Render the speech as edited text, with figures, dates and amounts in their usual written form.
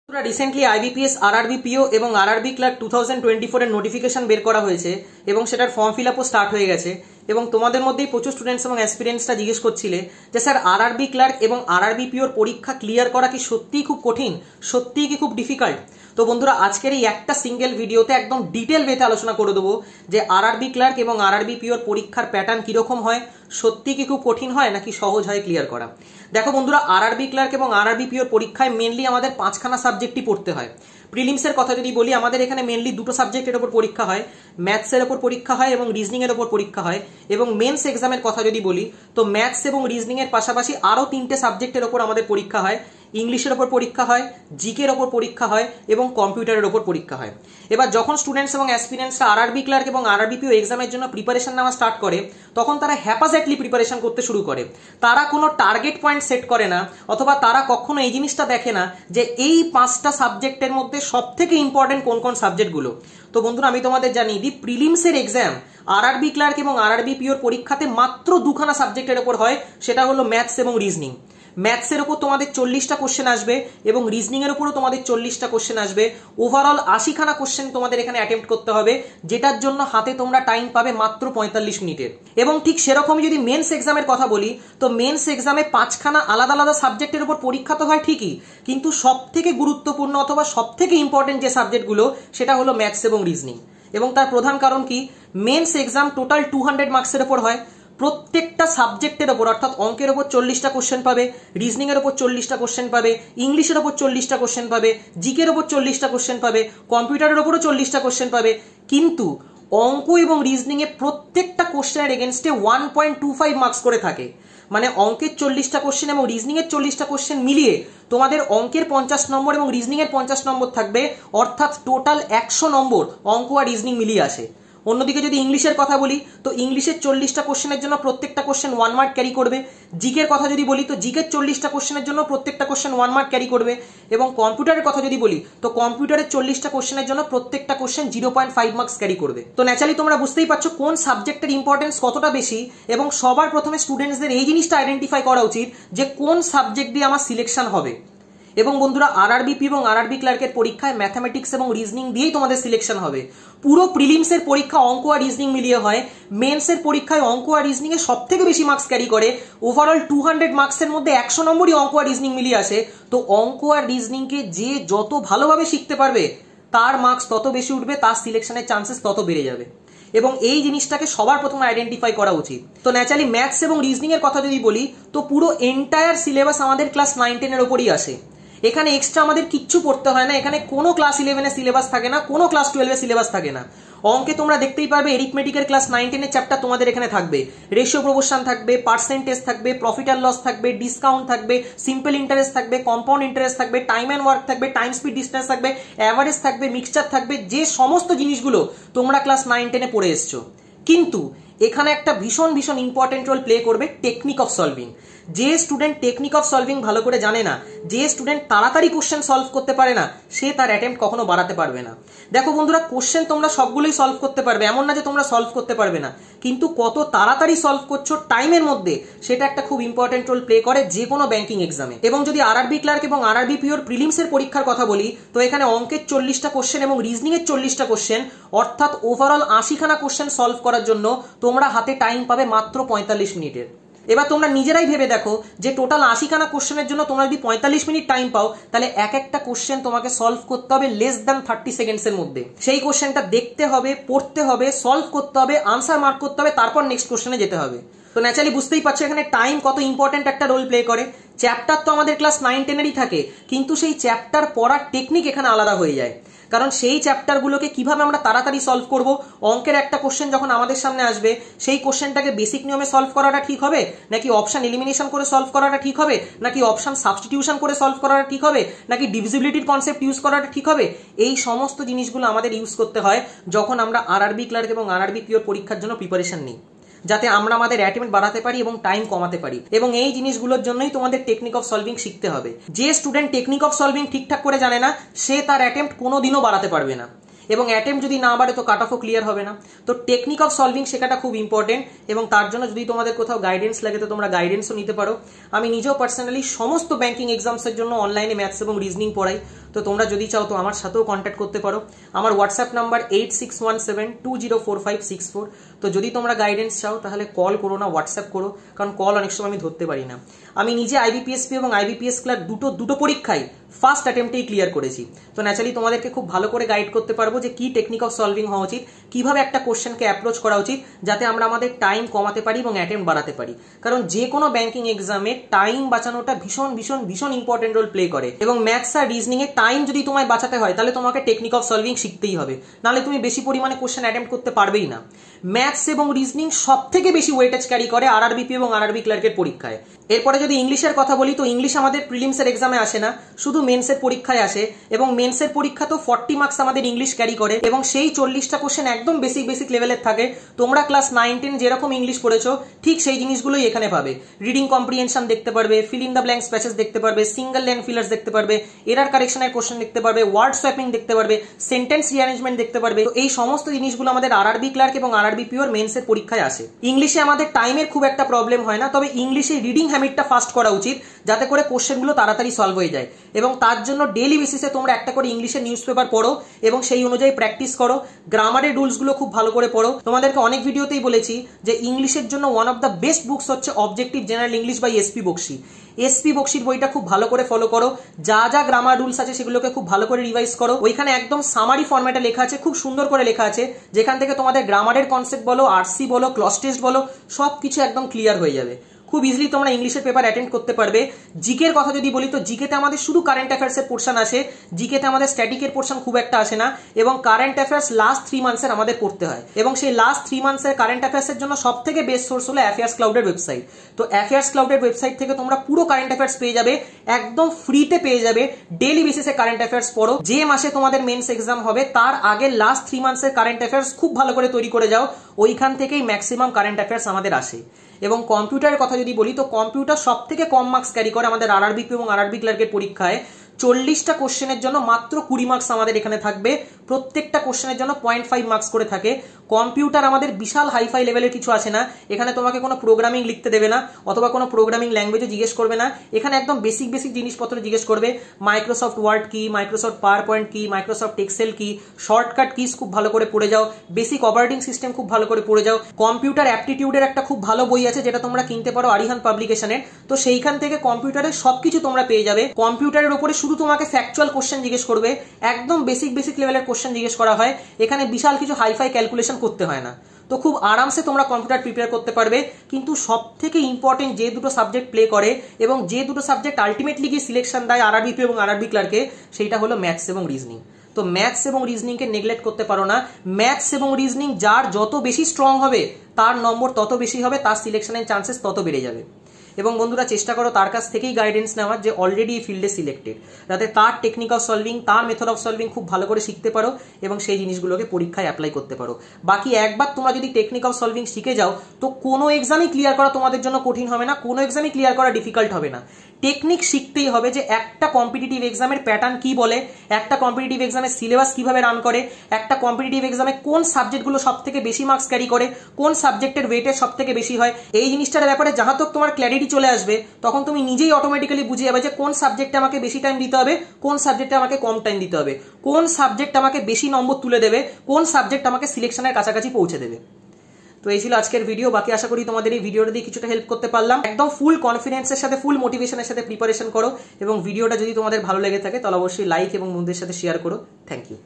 Recently IBPS RRB পিও এবং RRB clerk 2024 এর notification বের করা হয়েছে এবং সেটার ফর্ম ফিল আপও স্টার্ট হয়ে গেছে এবং তোমাদের মধ্যেই প্রচুর স্টুডেন্টস এবং অ্যাসপিরেন্টসরা জিজ্ঞেস করছিলে যে স্যার আরআরবি ক্লার্ক এবং আরআরবি পিওর পরীক্ষা ক্লিয়ার করা কি সত্যিই খুব কঠিন, সত্যিই কি খুব ডিফিকাল্ট? তো বন্ধুরা, আজকের এই একটা সিঙ্গেল ভিডিওতে একদম ডিটেল ওয়েতে আলোচনা করে দেবো যে আরআরবি ক্লার্ক এবং আরআরবি পিওর পরীক্ষার প্যাটার্ন কিরকম হয়, সত্যি কি খুব কঠিন হয় নাকি সহজ হয় ক্লিয়ার করা। দেখো বন্ধুরা, আরআরবি ক্লার্ক এবং আরআরবি পিওর পরীক্ষায় মেনলি আমাদের 5খানা সাবজেক্টই পড়তে হয়। প্রিলিমসের কথা যদি বলি, আমাদের এখানে মেনলি দুটো সাবজেক্টের উপর পরীক্ষা হয়, ম্যাথসের উপর পরীক্ষা হয় এবং রিজনিং এর উপর পরীক্ষা হয়। এবং মেন্স এক্সামের কথা যদি বলি তো ম্যাথস এবং রিজনিং এর পাশাপাশি আরো 3টে সাবজেক্টের উপর আমাদের পরীক্ষা হয়। ইংলিশের ওপর পরীক্ষা হয়, জিকের ওপর পরীক্ষা হয় এবং কম্পিউটারের ওপর পরীক্ষা হয়। এবার যখন স্টুডেন্টস এবং অ্যাসপিরেন্টসরা আরআরবি ক্লার্ক এবং আরআরবি পিও এক্সামের জন্য প্রিপারেশন নেওয়া স্টার্ট করে, তখন তারা হ্যাপাজেটলি প্রিপারেশন করতে শুরু করে। তারা কোনো টার্গেট পয়েন্ট সেট করে না, অথবা তারা কখনো এই জিনিসটা দেখে না যে এই 5টা সাবজেক্টের মধ্যে সব থেকে ইম্পর্টেন্ট কোন কোন সাবজেক্টগুলো। তো বন্ধুরা, আমি তোমাদের জানিয়ে দিই, প্রিলিমসের এক্সাম আরআরবি ক্লার্ক এবং আরআরবি পিওর পরীক্ষাতে মাত্র 2খানা সাবজেক্টের উপর হয়, সেটা হলো ম্যাথস এবং রিজনিং। ম্যাথসের ওপর তোমাদের 40টা কোশ্চেন আসবে এবং রিজনিং এর উপরও তোমাদের 40টা কোশ্চেন আসবে। ওভারঅল 80খানা কোশ্চেন তোমাদের এখানে অ্যাটেম্প্ট করতে হবে, যেটার জন্য হাতে তোমরা টাইম পাবে মাত্র 45 মিনিটের। এবং ঠিক সেরকমই যদি মেন্স এক্সামের কথা বলি, তো মেন্স এক্সামে 5খানা আলাদা আলাদা সাবজেক্টের উপর পরীক্ষা তো হয় ঠিকই, কিন্তু সব থেকে গুরুত্বপূর্ণ অথবা সব থেকে ইম্পর্টেন্ট যে সাবজেক্টগুলো, সেটা হলো ম্যাথস এবং রিজনিং। এবং তার প্রধান কারণ কি, মেন্স এক্সাম টোটাল 200 মার্কসের উপর হয়। প্রত্যেকটা সাবজেক্টের ওপর, অর্থাৎ অঙ্কের ওপর 40টা কোশ্চেন পাবে, রিজনিং এর ওপর 40টা কোশ্চেন পাবে, ইংলিশের ওপর 40টা কোশ্চেন পাবে, জিকের ওপর 40টা কোশ্চেন পাবে, কম্পিউটারের ওপরও 40টা কোশ্চেন পাবে। কিন্তু অঙ্ক এবং রিজনিং এ প্রত্যেকটা কোশ্চেনের এগেনস্টে 1.25 মার্কস করে থাকে। মানে অঙ্কের 40টা কোশ্চেন এবং রিজনিং এর 40টা কোশ্চেন মিলিয়ে তোমাদের অঙ্কের 50 নম্বর এবং রিজনিং এর 50 নম্বর থাকবে, অর্থাৎ টোটাল 100 নম্বর অঙ্ক আর রিজনিং মিলিয়ে আসে। অন্যদিকে যদি ইংলিশের কথা বলি, তো ইংলিশের 40টা কোশ্চেনের জন্য প্রত্যেকটা কোশ্চেন 1 মার্ক ক্যারি করবে। জিকের কথা যদি বলি, তো জিকের 40টা কোশ্চেনের জন্য প্রত্যেকটা কোশ্চেন 1 মার্ক ক্যারি করবে। এবং কম্পিউটারের কথা যদি বলি, তো কম্পিউটারের 40টা কোশ্চেনের জন্য প্রত্যেকটা কোশ্চেন 0.5 মার্কস ক্যারি করবে। তো ন্যাচারালি তোমরা বুঝতেই পারছো কোন সাবজেক্টের ইম্পর্টেন্স কতটা বেশি। এবং সবার প্রথমে স্টুডেন্টসদের এই জিনিসটা আইডেন্টিফাই করা উচিত যে কোন সাবজেক্ট দিয়ে আমার সিলেকশন হবে। এবং বন্ধুরা, আরআরবি পি এবং আরআরবি ক্লার্কের পরীক্ষায় ম্যাথামেটিক্স এবং রিজনিং দিয়েই তোমাদের সিলেকশন হবে। পুরো প্রিলিমসের পরীক্ষা অঙ্ক আর রিজনিং মিলিয়ে হয়। মেন্সের পরীক্ষায় অঙ্ক আর রিজনিং এ সব থেকে বেশি মার্কস ক্যারি করে। ওভারঅল 200 মার্কসের মধ্যে 100 নম্বরই অঙ্ক আর রিজনিং মিলিয়ে আসে। তো অঙ্ক আর রিজনিংকে যে যত ভালোভাবে শিখতে পারবে, তার মার্কস তত বেশি উঠবে, তার সিলেকশনের চান্সেস তত বেড়ে যাবে। এবং এই জিনিসটাকে সবার প্রথমে আইডেন্টিফাই করা উচিত। তো ন্যাচারালি ম্যাথস এবং রিজনিং এর কথা যদি বলি, তো পুরো এন্টায়ার সিলেবাস আমাদের ক্লাস 9-10 এর উপরই আসে। এখানে এক্সট্রা আমাদের কিচ্ছু পড়তে হয় না। এখানে কোনো ক্লাস 11 এর সিলেবাস থাকে না, কোনো ক্লাস 12 এর সিলেবাস থাকে না। অঙ্কে তোমরা দেখতেই পারবে, এরিথমেটিকের ক্লাস 9-10 এর চ্যাপ্টার তোমাদের এখানে থাকবে। রেশিও প্রপোর্শন থাকবে, পার্সেন্টেজ থাকবে, প্রফিট আর লস থাকবে, ডিসকাউন্ট থাকবে, সিম্পল ইন্টারেস্ট থাকবে, কম্পাউন্ড ইন্টারেস্ট থাকবে, টাইম এন্ড ওয়ার্ক থাকবে, টাইম স্পিড ডিস্টেন্স থাকবে, অ্যাভারেজ থাকবে, মিক্সচার থাকবে, যে সমস্ত জিনিসগুলো তোমরা ক্লাস 9-10 এ পড়ে এসছো। কিন্তু এখানে একটা ভীষণ ভীষণ ইম্পর্টেন্ট রোল প্লে করবে টেকনিক অফ সলভিং। যে স্টুডেন্ট টেকনিক অফ সলভিং ভালো করে জানে না, যে স্টুডেন্ট তাড়াতাড়ি কোশ্চেন সলভ করতে পারে না, সে তার অ্যাটেম্প্ট কখনো বাড়াতে পারবে না। দেখো বন্ধুরা, কোশ্চেন তোমরা সবগুলোই সলভ করতে পারবে, এমন না যে তোমরা সলভ করতে পারবে না, কিন্তু কত তাড়াতাড়ি সলভ করছো টাইমের মধ্যে, সেটা একটা খুব ইম্পর্টেন্ট রোল প্লে করে যে কোনো ব্যাংকিং এক্সামে। এবং যদি আরআরবি ক্লার্ক এবং আরআরবি পিওর প্রিলিমসের পরীক্ষার কথা বলি, তো এখানে অঙ্কের 40টা কোশ্চেন এবং রিজনিং এর 40টা কোশ্চেন, অর্থাৎ ওভারঅল 80খানা কোশ্চেন সলভ করার জন্য তোমরা হাতে টাইম পাবে মাত্র 45 মিনিটের। এবার তোমরা নিজেরাই ভেবে দেখো যে টোটাল 80খানা কোশ্চেনের জন্য তোমরা যদি 45 মিনিট টাইম পাও, তাহলে এক একটা কোশ্চেন তোমাকে সলভ করতে হবে লেস দ্যান 30 সেকেন্ডসের মধ্যে। সেই কোশ্চেনটা দেখতে হবে, পড়তে হবে, সলভ করতে হবে, আনসার মার্ক করতে হবে, তারপর নেক্সট কোশ্চেনে যেতে হবে। তো ন্যাচারালি বুঝতেই পারছো এখানে টাইম কত ইম্পর্টেন্ট একটা রোল প্লে করে। চ্যাপ্টার তো আমাদের ক্লাস 9-10 এরই থাকে, কিন্তু সেই চ্যাপ্টার পড়ার টেকনিক এখানে আলাদা হয়ে যায়। কারণ সেই চ্যাপ্টারগুলোকে কিভাবে আমরা তাড়াতাড়ি সলভ করব, অঙ্কের একটা কোশ্চেন যখন আমাদের সামনে আসবে, সেই কোশ্চেনটাকে বেসিক নিয়মে সলভ করাটা ঠিক হবে, নাকি অপশন এলিমিনেশন করে সলভ করাটা ঠিক হবে, নাকি অপশন সাবস্টিটিউশন করে সলভ করাটা ঠিক হবে, নাকি ডিভিজিবিলিটির কনসেপ্ট ইউজ করাটা ঠিক হবে, এই সমস্ত জিনিসগুলো আমাদের ইউজ করতে হয় যখন আমরা আরআরবি ক্লার্ক এবং আরআরবি পিওর পরীক্ষার জন্য প্রিপারেশন নিই, যাতে আমরা আমাদের অ্যাটেম্প্ট বাড়াতে পারি এবং টাইম কমাতে পারি। এবং এই জিনিসগুলোর জন্যই তোমাদের টেকনিক অফ সলভিং শিখতে হবে। যে স্টুডেন্ট টেকনিক অফ সলভিং ঠিকঠাক করে জানে না, সে তার অ্যাটেম্প্ট কোনোদিনও বাড়াতে পারবে না। এবং অ্যাটেম্প্ট যদি না বাড়ে, তো কাট অফও ক্লিয়ার হবে না। তো টেকনিক অফ সলভিং শেখাটা খুব ইম্পর্টেন্ট। এবং তার জন্য যদি তোমাদের কোথাও গাইডেন্স লাগে, তো তোমরা গাইডেন্সও নিতে পারো। আমি নিজেও পার্সোনালি সমস্ত ব্যাংকিং এক্সামসের জন্য অনলাইনে ম্যাথস এবং রিজনিং পড়াই। তো তোমরা যদি চাও তো আমার সাথেও কন্ট্যাক্ট করতে পারো। আমার হোয়াটসঅ্যাপ নাম্বার 8617204564। তো যদি তোমরা গাইডেন্স চাও তাহলে কল করো না, হোয়াটসঅ্যাপ করো, কারণ কল অনেক সময় আমি ধরতে পারি না। আমি নিজে আইবিপিএসপি এবং আইবিপিএস ক্লার্ক দুটো পরীক্ষায় ফার্স্ট অ্যাটেম্পটেই ক্লিয়ার করেছি। তো ন্যাচারালি তোমাদেরকে খুব ভালো করে গাইড করতে পারবো যে কি টেকনিক অফ সলভিং হওয়া উচিত, কিভাবে একটা কোশ্চেনকে অ্যাপ্রোচ করা উচিত, যাতে আমরা আমাদের টাইম কমাতে পারি এবং অ্যাটেম্প বাড়াতে পারি। কারণ যে কোনো ব্যাংকিং এক্সামে টাইম বাঁচানোটা ভীষণ ভীষণ ভীষণ ইম্পর্টেন্ট রোল প্লে করে। এবং ম্যাথস আর রিজনিং এ টাইম যদি তোমায় বাঁচাতে হয় তাহলে তোমাকে টেকনিক অফ সলভিং শিখতেই হবে, নাহলে তুমি বেশি পরিমাণে কোশ্চেন অ্যাটেম্প করতে পারবেই না। ম্যাথস এবং রিজনিং সব থেকে বেশি ওয়েটেজ ক্যারি করে আরআরবিপি এবং আরআরবি ক্লার্কের পরীক্ষায়। এরপরে যদি ইংলিশের কথা বলি তো ইংলিশ আমাদের প্রিলিমসের এক্সামে আসে না, শুধু মেন্সের পরীক্ষায় আসে। এবং মেন্সের পরীক্ষা তো 40 মার্কস আমাদের ইংলিশ ক্যারি করে এবং সেই 40টা কোশ্চেন একদম বেসিক লেভেলের থাকে। তোমরা ক্লাস 9-10 যেরকম ইংলিশ পড়েছো ঠিক সেই জিনিসগুলোই এখানে পাবে। রিডিং কম্প্রিহেনশন দেখতে পারবে, fill in the blanks passage দেখতে পারবে, সিঙ্গেল লাইন ফিলার্স দেখতে পারবে, এরার কারেকশনের কোশ্চেন দেখতে পারবে, ওয়ার্ড সোয়াপিং দেখতে পারবে, সেন্টেন্স রিঅ্যারেঞ্জমেন্ট দেখতে পারবে। তো এই সমস্ত জিনিসগুলো আমাদের আরআরবি ক্লার্ক এবং আরআরবি পিওর মেন্সের পরীক্ষায় আসে। ইংলিশে আমাদের টাইমের খুব একটা প্রবলেম হয় না, তবে ইংলিশে রিডিং হ্যাবিটটা ফাস্ট করা উচিত যাতে করে কোশ্চেনগুলো তাড়াতাড়ি সলভ হয়ে যায়। এবং তার জন্য ডেইলি বেসিসে তোমরা একটা করে ইংলিশের নিউজ পেপার পড়ো এবং সেই অনুযায়ী প্র্যাকটিস করো। গ্রামারের রুলসগুলো খুব ভালো করে পড়ো। তোমাদেরকে অনেক ভিডিওতেই বলেছি যে ইংলিশের জন্য one of the best books হচ্ছে objective general English by SP Bakshi. SP বক্সির বইটা খুব ভালো করে ফলো করো, যা যা গ্রামার রুলস আছে সেগুলোকে খুব ভালো করে রিভাইজ করো। ওইখানে একদম সামারি ফরম্যাটে লেখা আছে, খুব সুন্দর করে লেখা আছে, যেখান থেকে তোমাদের গ্রামারের কনসেপ্ট বলো, আরসি বলো, ক্লজ টেস্ট বলো, সবকিছু একদম ক্লিয়ার হয়ে যাবে। খুব ইজিলি তোমরা ইংলিশের পেপার অ্যাটেন্ড করতে পারবে। জিকের কথা যদি বলি তো জিকেতে আমাদের শুধু কারেন্ট অ্যাফেয়ার্স এর পোর্শন আসে, জিকেতে আমাদের স্ট্যাটিকের পোর্শন খুব একটা আসে না। এবং কারেন্ট অ্যাফেয়ার্স লাস্ট 3 মান্থসের আমাদের পড়তে হয় এবং সেই লাস্ট 3 মান্থসের কারেন্ট অ্যাফেয়ার্স এর জন্য সব থেকে বেস্ট সোর্স হলো অ্যাফেয়ার্স ক্লাউডের ওয়েবসাইট। তো অ্যাফেয়ার্স ক্লাউডের ওয়েবসাইট থেকে তোমরা পুরো কারেন্ট অ্যাফেয়ার্স পেয়ে যাবে, একদম ফ্রিতে পেয়ে যাবে। ডেইলি বেসিসে কারেন্ট অ্যাফেয়ার্স পড়ো, যে মাসে তোমাদের মেন্স এক্সাম হবে তার আগে লাস্ট 3 মান্থসের কারেন্ট অ্যাফেয়ার্স খুব ভালো করে তৈরি করে যাও। ওইখান থেকেই ম্যাক্সিমাম কারেন্ট অ্যাফেয়ার্স আমাদের আসে। এবং কম্পিউটারের কথা যদি বলি তো কম্পিউটার সব থেকে কম মার্কস ক্যারি করে আমাদের আরআরবিপি এবং আরআরবি ক্লার্কের পরীক্ষায়। 40টা কোশ্চেনের জন্য মাত্র 20 মার্কস আমাদের এখানে থাকবে, প্রত্যেকটা কোশ্চেনের জন্য 0.5 মার্কস করে থাকে। কম্পিউটার আমাদের বিশাল হাইফাই লেভেলের কিছু আছে না, এখানে তোমাকে কোনো প্রোগ্রামিং লিখতে দেবে না অথবা কোনো প্রোগ্রামিং ল্যাঙ্গুয়েজও জিজ্ঞেস করবে না। এখানে একদম বেসিক জিনিসপত্র জিজ্ঞেস করবে, মাইক্রোসফট ওয়ার্ড কি, মাইক্রোসফট পাওয়ার পয়েন্ট কি, মাইক্রোসফট এক্সেল কি, শর্টকাট কিস খুব ভালো করে পড়ে যাও, বেসিক অপারেটিং সিস্টেম খুব ভালো করে পড়ে যাও। কম্পিউটার অ্যাপটিটিউডের একটা খুব ভালো বই আছে যেটা তোমরা কিনতে পারো আরিহান পাবলিকেশনের, তো সেইখান থেকে কম্পিউটারের সবকিছু তোমরা পেয়ে যাবে। কম্পিউটারের উপরে শুধু তোমাকে ফ্যাকচুয়াল কোশ্চেন জিজ্ঞেস করবে, একদম বেসিক লেভেলের কোশ্চেন জিজ্ঞেস করা হয়, এখানে বিশাল কিছু হাইফাই ক্যালকুলেশন করতে হয় না। তো খুব আরামসে তোমরা কম্পিউটার প্রিপেয়ার করতে পারবে। কিন্তু সব থেকে ইম্পর্টেন্ট যে দুটো সাবজেক্ট প্লে করে এবং যে দুটো সাবজেক্ট আলটিমেটলি গিয়ে সিলেকশন দেয় আরআরবিপি এবং আরআরবি ক্লার্কে, সেইটা হলো ম্যাথস এবং রিজনিং। তো ম্যাথস এবং রিজনিংকে নেগলেক্ট করতে পারো না। ম্যাথস এবং রিজনিং যার যত বেশি স্ট্রং হবে তার নম্বর তত বেশি হবে, তার সিলেকশনের চান্সেস তত বেড়ে যাবে। এবং বন্ধুরা চেষ্টা করো তার কাছ থেকেই গাইডেন্স নেওয়ার যে অলরেডি এই ফিল্ডে সিলেক্টেড, যাতে তার টেকনিক অফ সলভিং, তার মেথড অফ সলভিং খুব ভালো করে শিখতে পারো এবং সেই জিনিসগুলোকে পরীক্ষায় অ্যাপ্লাই করতে পারো। বাকি একবার তোমরা যদি টেকনিক অফ সলভিং শিখে যাও তো কোনো এক্সামই ক্লিয়ার করা তোমাদের জন্য কঠিন হবে না, কোনো এক্সামই ক্লিয়ার করা ডিফিকাল্ট হবে না। টেকনিক শিখতেই হবে যে একটা কম্পিটিটিভ এক্সামের প্যাটার্ন কি বলে, একটা কম্পিটিটিভ এক্সামের সিলেবাস কিভাবে রান করে, একটা কম্পিটিটিভ এক্সামে কোন সাবজেক্টগুলো সব থেকে বেশি মার্কস ক্যারি করে, কোন সাবজেক্টের ওয়েটেজ সব থেকে বেশি হয়। এই জিনিসটার ব্যাপারে যাহা তক তোমার ক্ল্যারিটি চলে আসবে তখন তুমি নিজেই অটোমেটিক্যালি বুঝে যাবে যে কোন সাবজেক্টে আমাকে বেশি টাইম দিতে হবে, কোন সাবজেক্টে আমাকে কম টাইম দিতে হবে, কোন সাবজেক্ট আমাকে বেশি নম্বর তুলে দেবে, কোন সাবজেক্ট আমাকে সিলেকশনের কাছাকাছি পৌঁছে দেবে। তো এই ছিল আজকের ভিডিও। বাকি আশা করি তোমাদের এই ভিডিওটা দিয়ে কিছুটা হেল্প করতে পারলাম। একদম ফুল কনফিডেন্সের সাথে, ফুল মোটিভেশনের সাথে প্রিপারেশন করো এবং ভিডিওটা যদি তোমাদের ভালো লেগে থাকে তাহলে অবশ্যই লাইক এবং বন্ধুদের সাথে শেয়ার করো। Thank you.